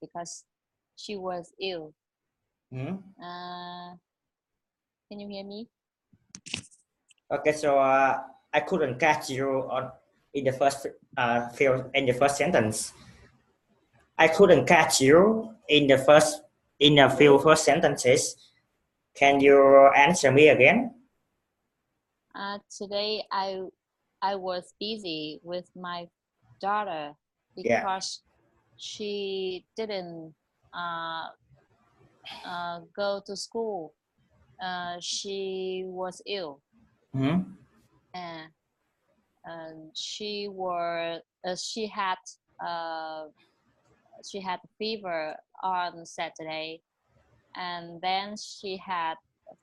because she was ill. Hmm? Can you hear me? Okay, so I couldn't catch you on in the first sentence. I couldn't catch you in the few first sentences. Can you answer me again? Today I was busy with my daughter Yeah. because she didn't go to school. She was ill, Hmm? and she had fever on Saturday, and then she had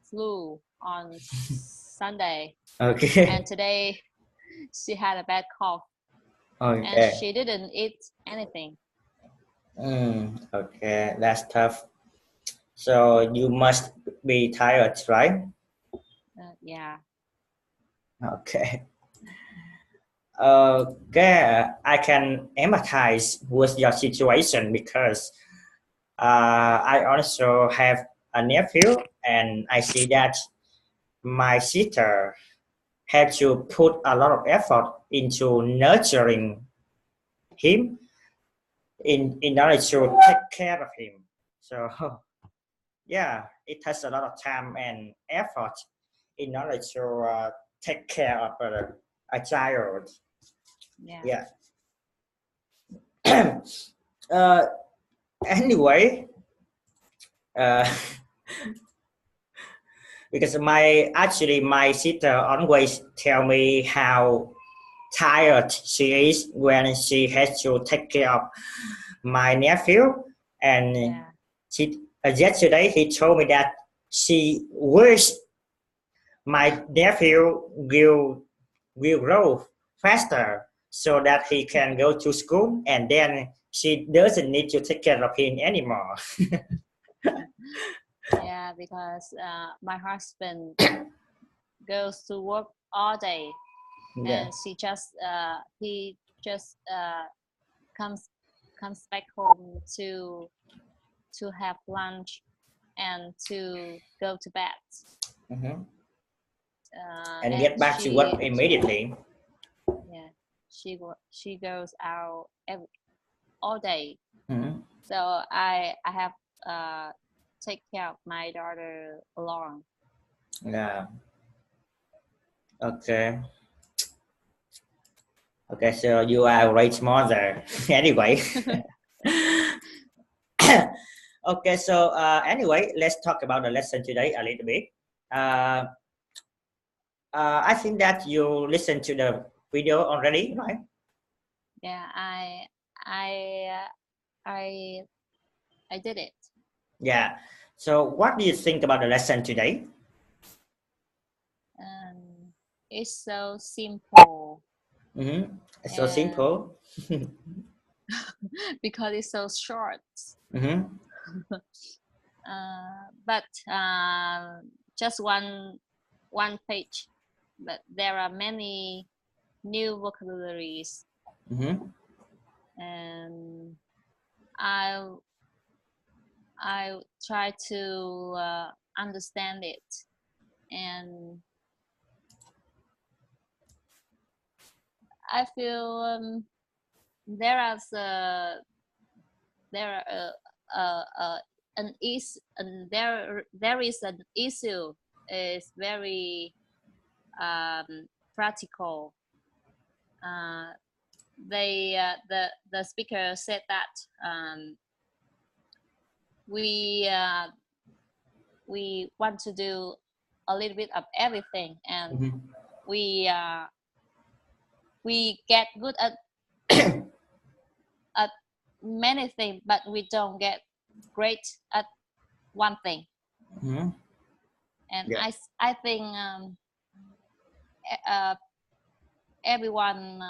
flu on Sunday, Okay. and today she had a bad cough, and Okay. she didn't eat anything. Okay, that's tough. So you must be tired, right? Yeah. Okay. Okay, I can empathize with your situation because I also have a nephew, and I see that my sister had to put a lot of effort into nurturing him in order to take care of him. So yeah, it takes a lot of time and effort in order to take care of a child. Yeah. Yeah. Anyway, uh, because my sister always tell me how tired she is when she has to take care of my nephew, and Yeah. she yesterday he told me that she wish my nephew will grow faster so that he can go to school, and then she doesn't need to take care of him anymore. Yeah, because my husband goes to work all day, Yeah. and he just comes back home to have lunch and to go to bed. Mhm. And And get back to work immediately. yeah, she goes out all day. Mhm. So I have take care of my daughter alone. Yeah. Okay. Okay. So you are a great mother. Anyway. Okay. So anyway, let's talk about the lesson today a little bit. Uh, I think that you listened to the video already, right? Yeah, I I I did it. Yeah. So what do you think about the lesson today? It's so simple Mm-hmm. It's so and simple. because it's so short. Mm-hmm. But just one page, but there are many new vocabularies, Mm-hmm. and I I try to understand it, and I feel there are there are an is and there is an issue is very practical. Uh, the speaker said that we we want to do a little bit of everything, and Mm-hmm. we we get good at many things, but we don't get great at one thing. Mm-hmm. And Yeah. I think uh, everyone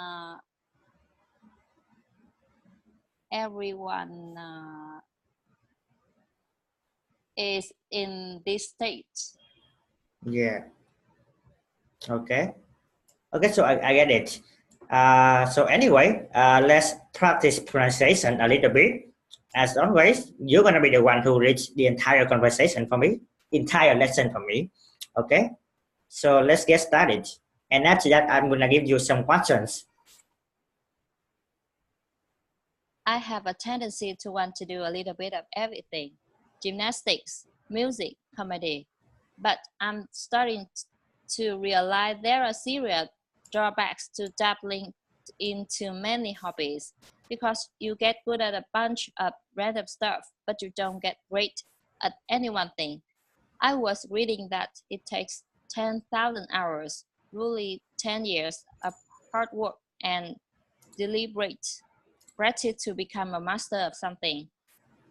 everyone is in this state. Yeah. Okay. Okay, so I get it. So anyway, let's practice pronunciation a little bit. As always, you're gonna be the one who reads the entire conversation for me, entire lesson for me. Okay, so let's get started. And after that, I'm gonna give you some questions. I have a tendency to want to do a little bit of everything: gymnastics, music, comedy. But I'm starting to realize there are serious drawbacks to dabbling into many hobbies because you get good at a bunch of random stuff, but you don't get great at any one thing. I was reading that it takes 10,000 hours, really 10 years of hard work and deliberate practice to become a master of something.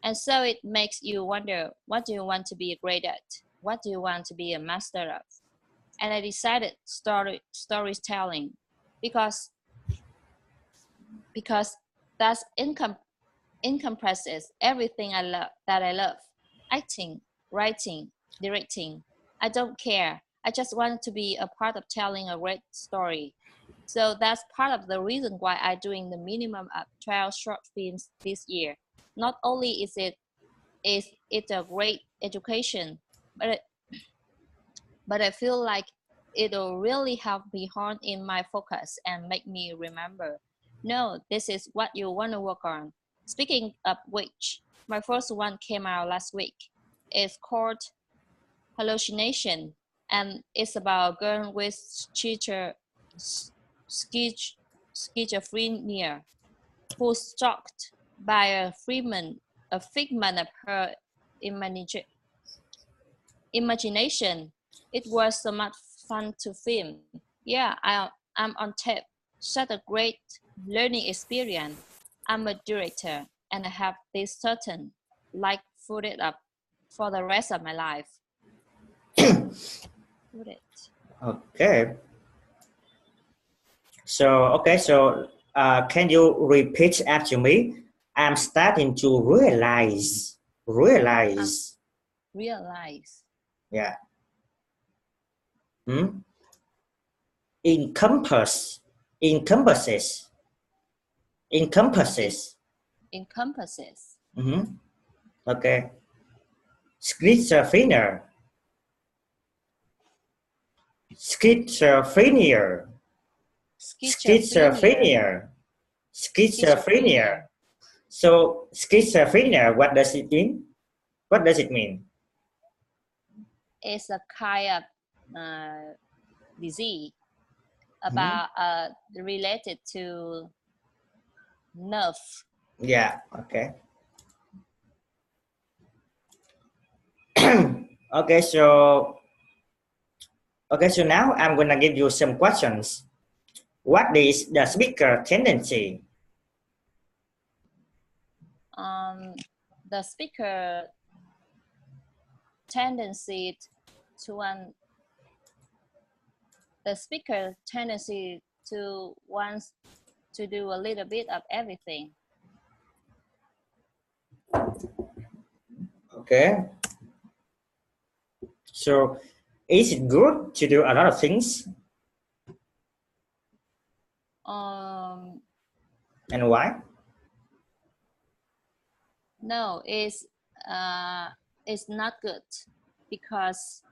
And so it makes you wonder, what do you want to be great at? What do you want to be a master of? And I decided storytelling because that encompasses everything I love: acting, writing, directing. I don't care. I just want to be a part of telling a great story. So that's part of the reason why I'm doing the minimum of 12 short films this year. Not only is it a great education, but but I feel like it'll really help me hone in my focus and make me remember, no, this is what you want to work on. Speaking of which, my first one came out last week. It's called Hallucination, and it's about a girl with schizophrenia who's shocked by a figment of her imagination. It was so much fun to film. Yeah, I'm on tape. Such a great learning experience. I'm a director and I have this certain like footed up for the rest of my life. Put it. Okay. So can you repeat after me? I'm starting to realize. Realize. Yeah. Hmm? Encompasses. Mm-hmm. Okay. Schizophrenia. Schizophrenia. So schizophrenia, what does it mean? What does it mean? It's a kind of disease about related to nerve. Yeah. Okay. Okay. So now I'm gonna give you some questions. What is the speaker tendency? The speaker tendency to want wants to do a little bit of everything. Okay. So is it good to do a lot of things? And why? No, it's not good because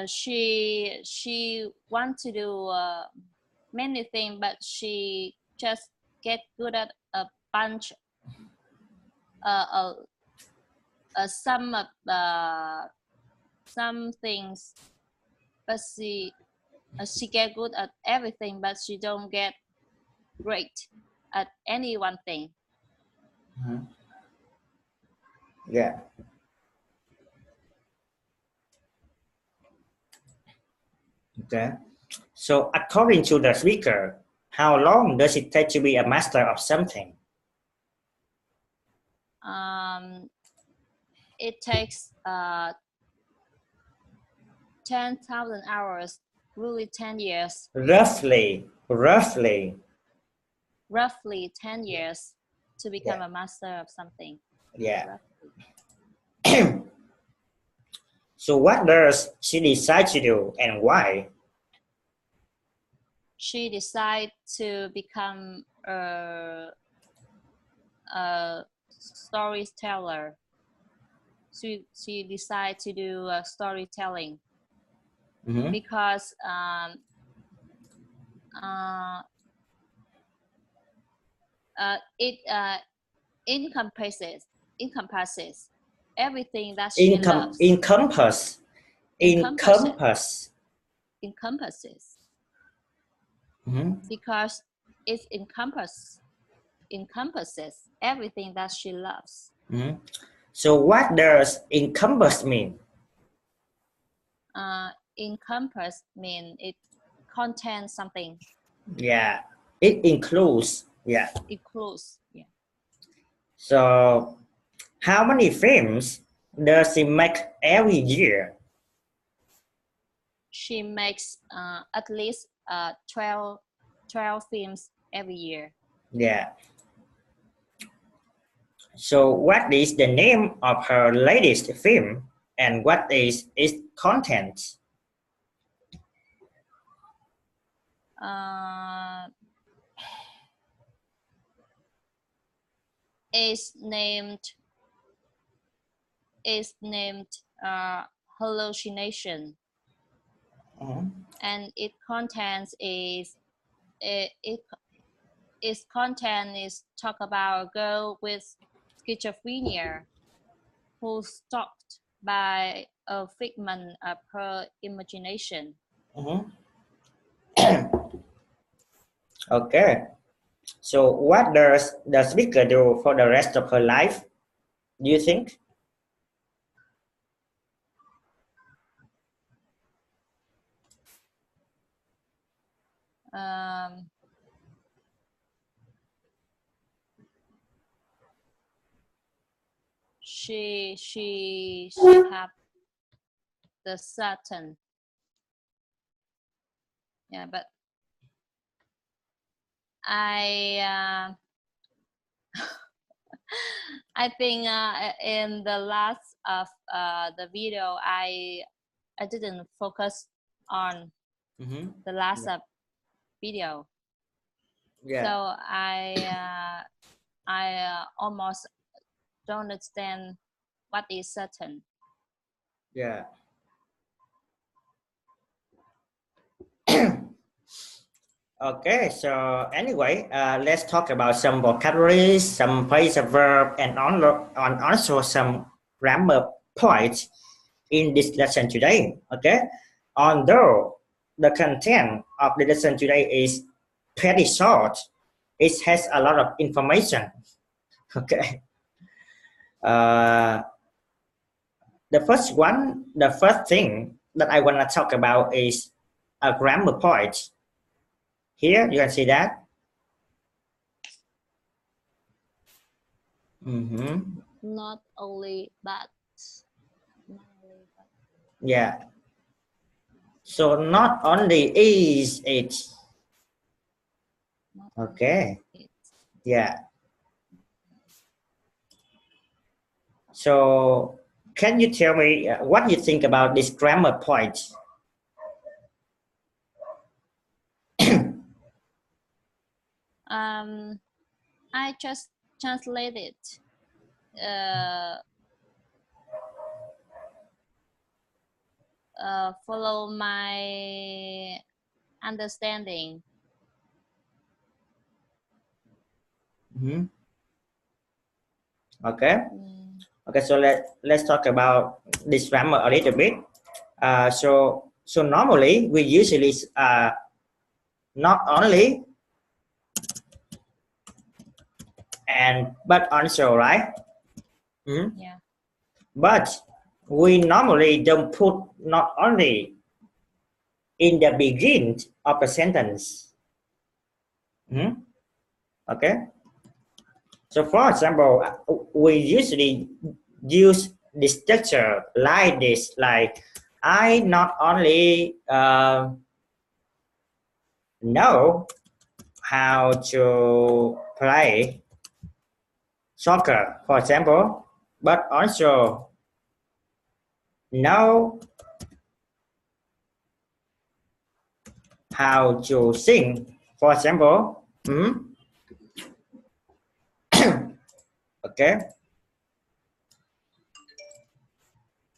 she want to do many things, but she just get good at a bunch some of some things, but she get good at everything, but she don't get great at any one thing. Yeah. Okay. So according to the speaker, how long does it take to be a master of something? It takes 10,000 hours, really 10 years. Roughly 10 years to become a master of something. Yeah. So what does she decide to do and why? She decided to become a storyteller. She decided to do storytelling because it encompasses everything that she loves. Encompasses because it encompasses everything that she loves. So what does encompass mean? Encompass mean it contains something. Yeah, it includes. Yeah. Includes. Yeah. So how many films does she make every year? She makes at least 12 films every year. Yeah. So what is the name of her latest film and what is its content? Is named Hallucination. And its content is talk about a girl with schizophrenia who's stalked by a figment of her imagination. Okay. So what does the speaker do for the rest of her life, do you think? She have the certain, yeah, but I I think in the last of the video I didn't focus on the last video. Yeah. So I almost don't understand what is certain. Yeah. Okay, so anyway, let's talk about some vocabularies, some phrasal verb, and also some grammar points in this lesson today. Okay, although the content of the lesson today is pretty short, it has a lot of information. Okay. The first thing that I want to talk about is a grammar point. Here you can see that. Not only but. Yeah. So not only is it. Okay. Yeah. So can you tell me what you think about this grammar point? I just translated follow my understanding. Okay. Okay. So let's talk about this grammar a little bit. So normally we usually not only and but also, right? Yeah. But we normally don't put not only in the beginning of a sentence. Okay. So for example, we usually use the structure like this, like I not only know how to play soccer, for example, but also know how to sing. For example, okay.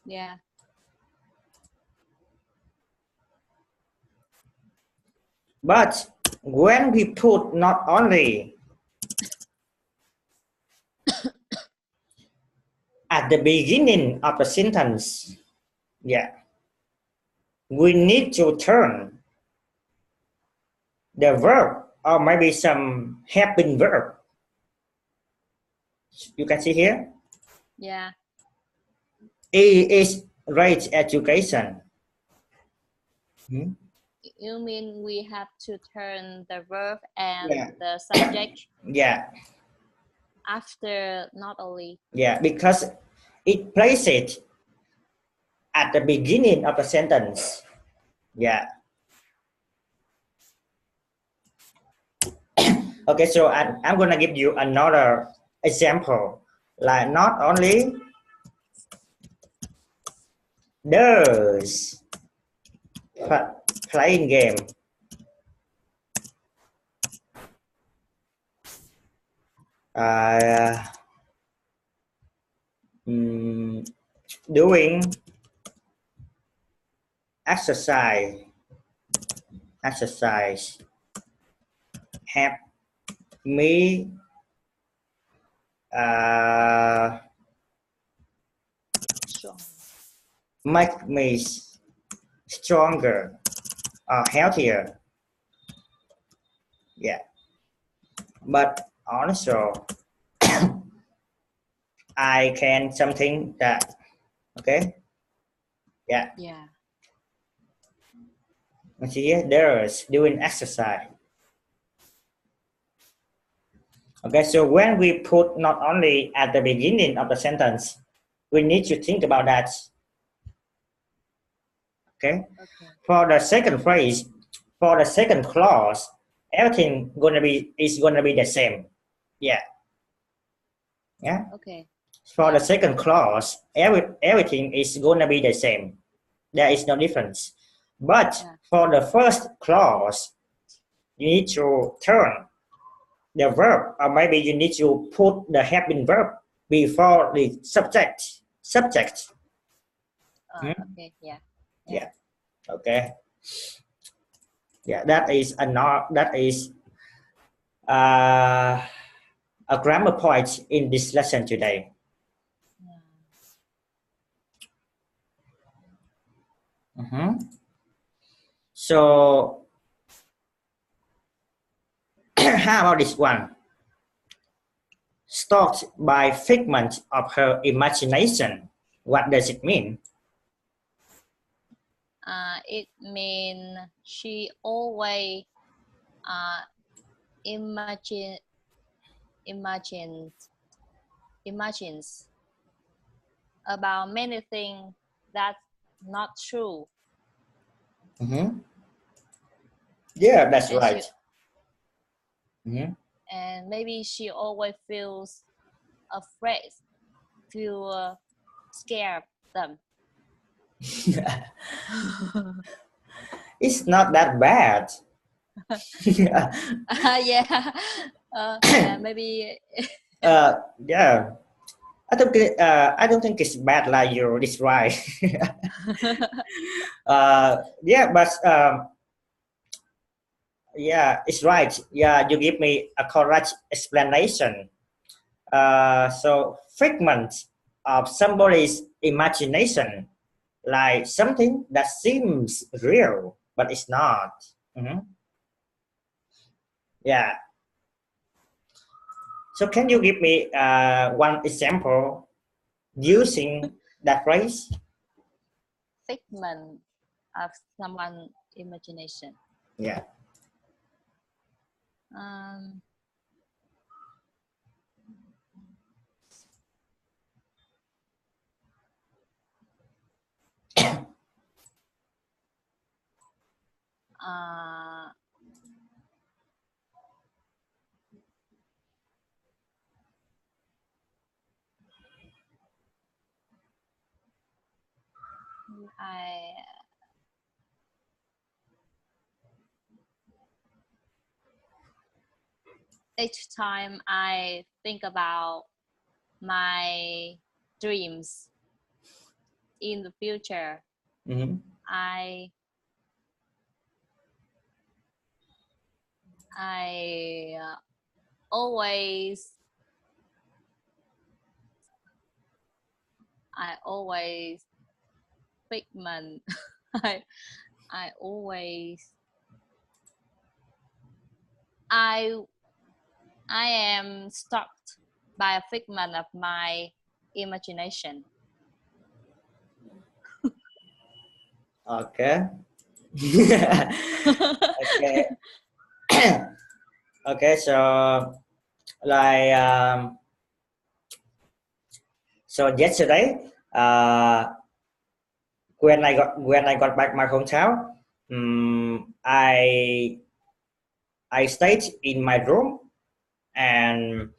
Yeah. But when we put not only at the beginning of the sentence, yeah, we need to turn the verb or maybe some helping verb. You can see here. Yeah. E is great education. You mean we have to turn the verb and Yeah. the subject Yeah, after not only? yeah, because it places it at the beginning of the sentence. Yeah. Okay, so I'm gonna give you another example. Like not only does playing game, uh, doing exercise help me uh, Sure. make me stronger or healthier. Yeah, but also I can something that okay. Yeah, Yeah. see here, there's doing exercise. Okay, so when we put not only at the beginning of the sentence, we need to think about that. Okay. Okay. For the second phrase, for the second clause, everything is gonna be the same. Yeah. Yeah. Okay. For the Yeah. second clause, everything is gonna be the same. There is no difference. But Yeah. for the first clause, you need to turn the verb, or maybe you need to put the helping verb before the subject. Subject. Okay. Yeah. Yeah. Okay. Yeah. That is uh, a grammar point in this lesson today. Yeah. So how about this one? Stalked by figment of her imagination. What does it mean? It means she always uh, imagine imagines imagines about many things that's not true, Yeah, that's and she right. Mhm. and maybe she always feels afraid, feel scared them. It's not that bad. Yeah. Yeah, maybe. Yeah, I don't think it's bad like you describe. Yeah, but yeah, it's right. Yeah, you give me a correct explanation. So figment of somebody's imagination, like something that seems real but it's not. Mhm. Yeah. So can you give me one example using that phrase? Figment of someone's imagination. Yeah. Um, uh, I each time I think about my dreams in the future, I always figment. I I always I am struck by a figment of my imagination. Okay. Okay. Okay. So like so yesterday, when I got back my hometown, I stayed in my room and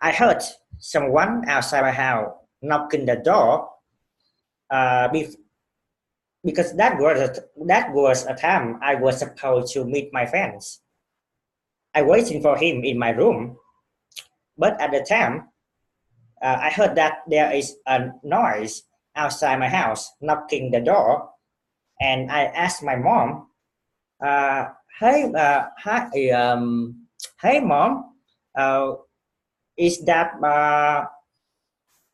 I heard someone outside my house knocking the door. Uh, bef- because that was a time I was supposed to meet my friends. I waiting for him in my room, but at the time I heard that there is a noise outside my house knocking the door, and I asked my mom, uh, "Hey, hey, mom, uh, is that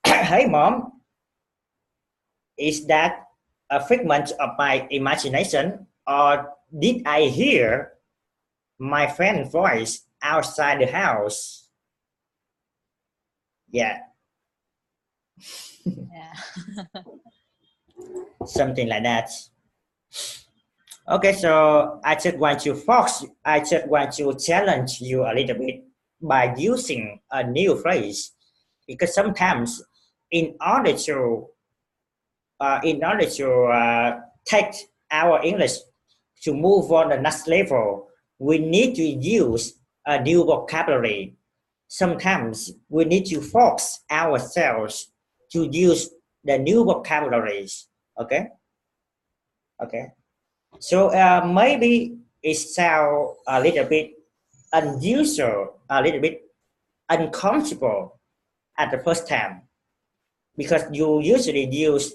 hey, mom, is that a figment of my imagination, or did I hear my friend's voice outside the house?" Yeah, Yeah. something like that. Okay, so I just want to challenge you a little bit by using a new phrase, because sometimes in order to take our English to move on the next level, we need to use a new vocabulary. Sometimes we need to force ourselves to use the new vocabularies. Okay, okay. So maybe it sounds a little bit unusual, a little bit uncomfortable at the first time, because you usually use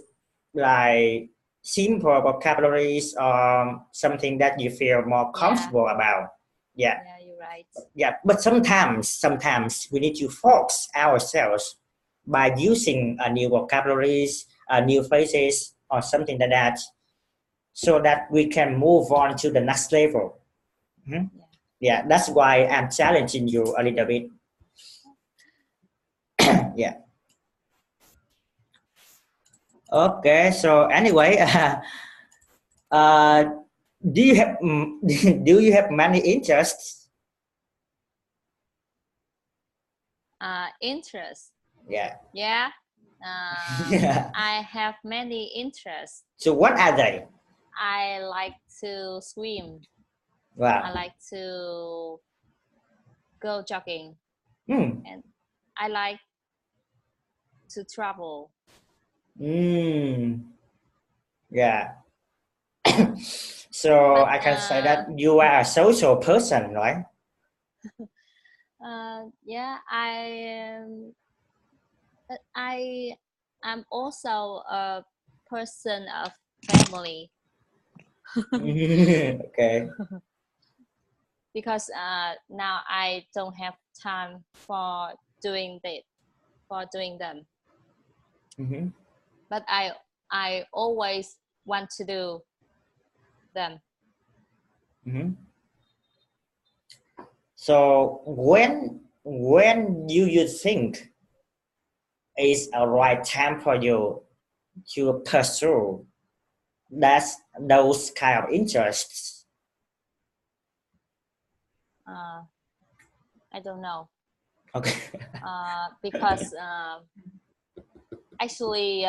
like simple vocabularies or something that you feel more comfortable about. Yeah, Yeah, you're right. yeah. But sometimes we need to force ourselves by using a new vocabularies, new phrases, or something like that, so that we can move on to the next level. Mhm. Yeah. Yeah, that's why I'm challenging you a little bit. Yeah. Okay. So anyway, uh, do you have do you have many interests? Interest. Yeah. Yeah. Yeah. I have many interests. So what are they? I like to swim. I Wow. like to go jogging, Hmm. and I like to travel. Mm. Yeah. So But I can say that you are a social person, right? yeah, I am also a person of family Okay. because now I don't have time for doing that for doing them. Mm-hmm. But I always want to do them. Mm-hmm. So when do you think is a right time for you to pursue those kind of interests? Uh, I don't know Okay. because actually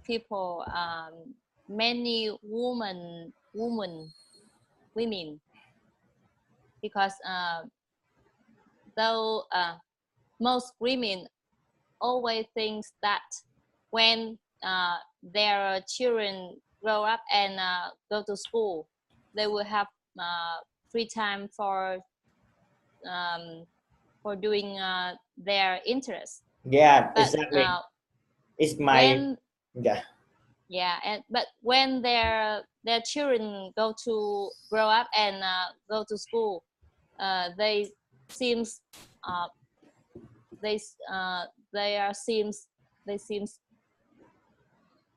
people many women because though most women always thinks that when their children grow up and go to school, they will have free time for doing their interests. Yeah, But exactly. It's my when yeah. but when their children grow up and go to school, they seems they they are seems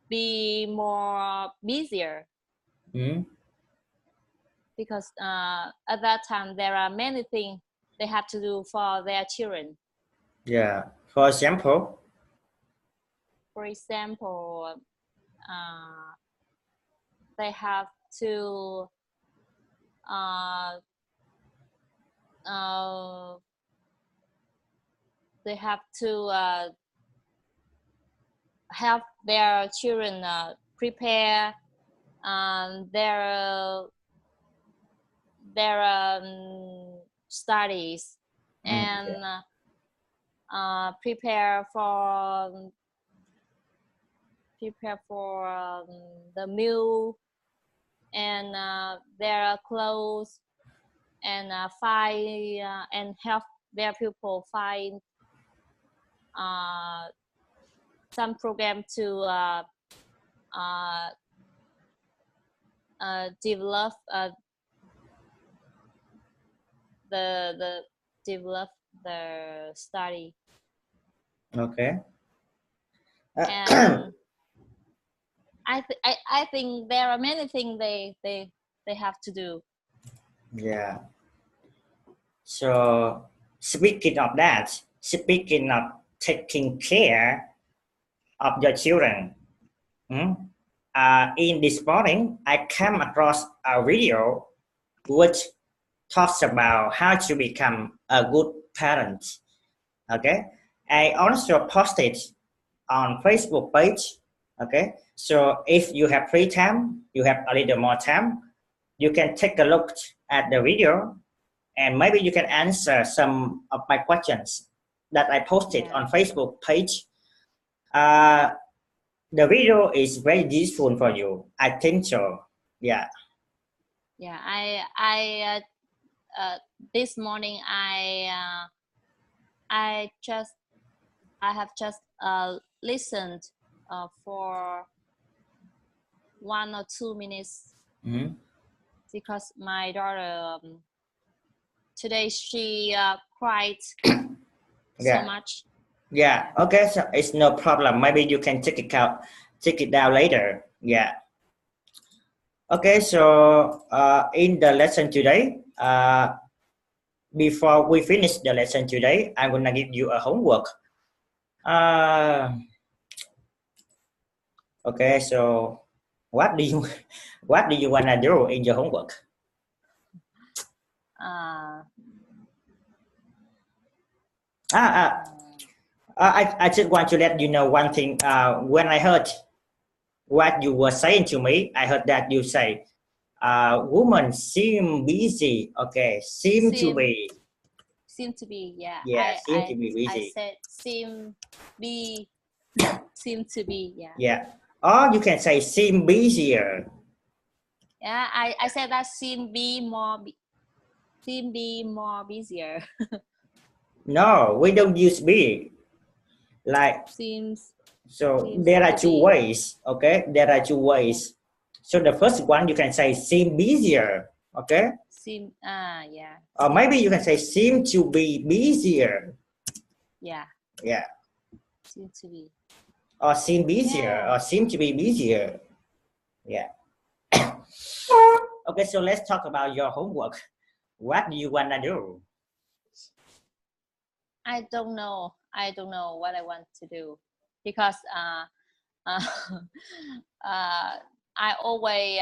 be more busier, Mhm. because at that time there are many things they have to do for their children. Yeah. For example, For example, uh, they have to uh, uh, they have to help their children prepare their studies, and yeah. prepare for the meal, and their clothes, and find and help their pupil find some program to uh, develop the develop the study. Okay. And I think there are many things they have to do. Yeah. So speaking of that, speaking of taking care of your children, hmm, in this morning I came across a video which talks about how to become a good parent. Okay, I also posted on Facebook page. Okay, so if you have free time, you have a little more time, you can take a look at the video, and maybe you can answer some of my questions that I posted Yeah, on Facebook page. Uh, the video is very useful for you. I think so. Yeah. yeah. This morning I just I have just listened for 1 or 2 minutes, Mm-hmm. because my daughter today she cried so Yeah. much. Yeah. Yeah, Okay. So it's no problem. Maybe you can check it out, check it down later. Yeah. Okay. So in the lesson today, before we finish the lesson today, I'm gonna give you a homework. Uh, okay. So what do you what do you wanna do in your homework? uh, Ah, ah, I just want to let you know one thing. When I heard what you were saying to me, I heard that you say, "Woman seem busy." Okay, seem to seem be. seem to be, yeah. Yeah, seem to be I busy. said be seem to be, yeah. Yeah. Or you can say seem busier. Yeah, I said that seem be more busier. No, we don't use be. Like seems so, seems there are to two be, ways. Okay, there are two yeah. ways. So the first one you can say seem busier. Okay, Yeah, or seem maybe you can say seem to be busier. yeah, Yeah, seem to be, or seem busier, yeah. or seem to be busier. Yeah. Okay, so let's talk about your homework. What do you wanna do? I don't know what I want to do, because uh, uh, I always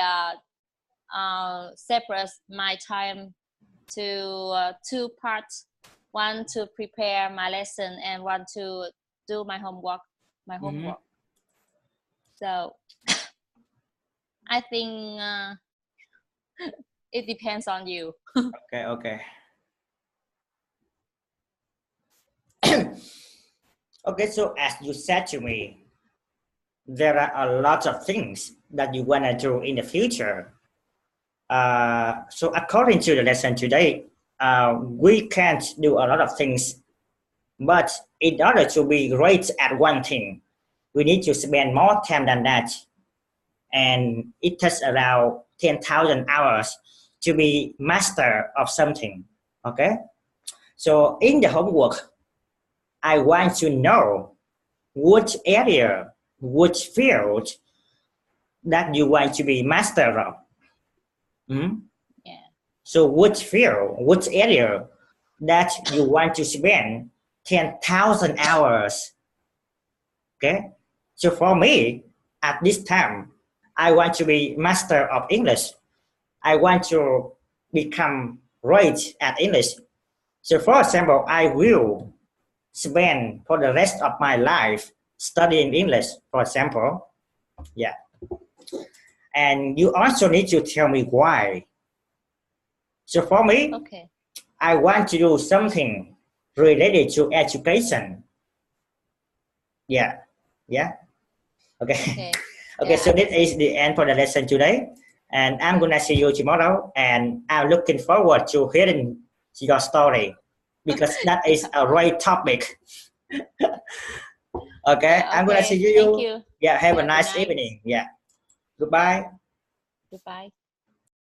separate my time to two parts: one to prepare my lesson, and one to do my homework. Mm-hmm. So I think it depends on you. Okay, okay. Okay, so as you said to me, there are a lot of things that you want to do in the future. So according to the lesson today, we can't do a lot of things, but in order to be great at one thing, we need to spend more time than that. And it takes around 10,000 hours to be master of something. Okay. So in the homework, I want to know which area, which field that you want to be master of. Yeah. So which field, which area that you want to spend 10,000 hours. Okay. So for me, at this time, I want to be master of English. I want to become great at English. So for example, I will spend for the rest of my life studying English, for example. Yeah. And you also need to tell me why. So for me, Okay. I want to do something related to education. Yeah. Yeah. Okay. Okay. Okay, Yeah, so this understand. is the end for the lesson today. And I'm gonna see you tomorrow. And I'm looking forward to hearing your story because that is a great topic. Okay, Yeah, I'm gonna see okay. Thank you. you. Yeah, have a Yeah, good nice night. evening. Yeah. Goodbye. Goodbye.